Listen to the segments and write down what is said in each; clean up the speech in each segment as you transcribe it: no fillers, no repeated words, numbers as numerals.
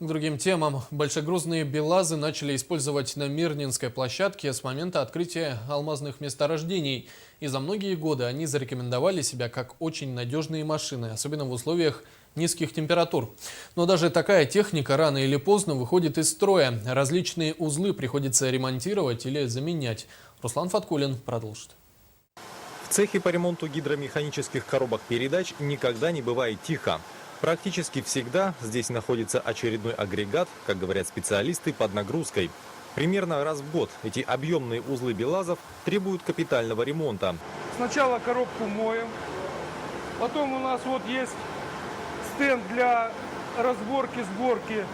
К другим темам. Большегрузные БелАЗы начали использовать на Мирнинской площадке с момента открытия алмазных месторождений. И за многие годы они зарекомендовали себя как очень надежные машины, особенно в условиях низких температур. Но даже такая техника рано или поздно выходит из строя. Различные узлы приходится ремонтировать или заменять. Руслан Фаткулин продолжит. В цехе по ремонту гидромеханических коробок передач никогда не бывает тихо. Практически всегда здесь находится очередной агрегат, как говорят специалисты, под нагрузкой. Примерно раз в год эти объемные узлы БелАЗов требуют капитального ремонта. Сначала коробку моем, потом у нас вот есть стенд для разборки, сборки.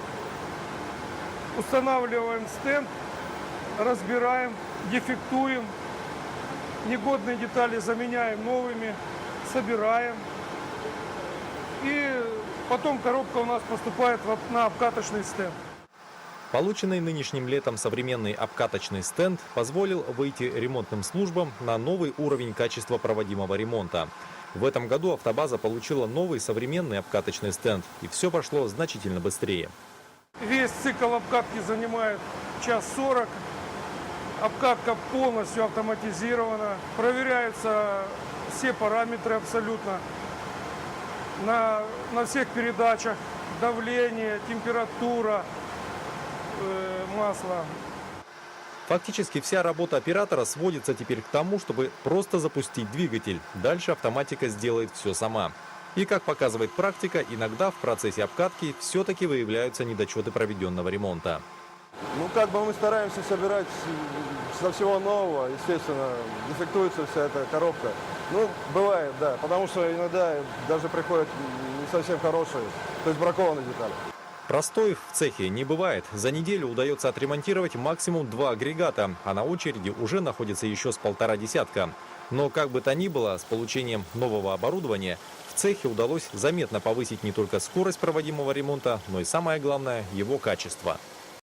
Устанавливаем стенд, разбираем, дефектуем, негодные детали заменяем новыми, собираем. И потом коробка у нас поступает на обкаточный стенд. Полученный нынешним летом современный обкаточный стенд позволил выйти ремонтным службам на новый уровень качества проводимого ремонта. В этом году автобаза получила новый современный обкаточный стенд, и все пошло значительно быстрее. Весь цикл обкатки занимает 1:40. Обкатка полностью автоматизирована. Проверяются все параметры абсолютно. На всех передачах давление, температура масла. Фактически вся работа оператора сводится теперь к тому, чтобы просто запустить двигатель. Дальше автоматика сделает все сама. И как показывает практика, иногда в процессе обкатки все-таки выявляются недочеты проведенного ремонта. Мы стараемся собирать со всего нового, естественно, дефектуется вся эта коробка. Бывает, да, потому что иногда даже приходят не совсем хорошие, то есть бракованные детали. Простоев в цехе не бывает. За неделю удается отремонтировать максимум 2 агрегата, а на очереди уже находится еще с 1,5 десятка. Но как бы то ни было, с получением нового оборудования в цехе удалось заметно повысить не только скорость проводимого ремонта, но и самое главное – его качество.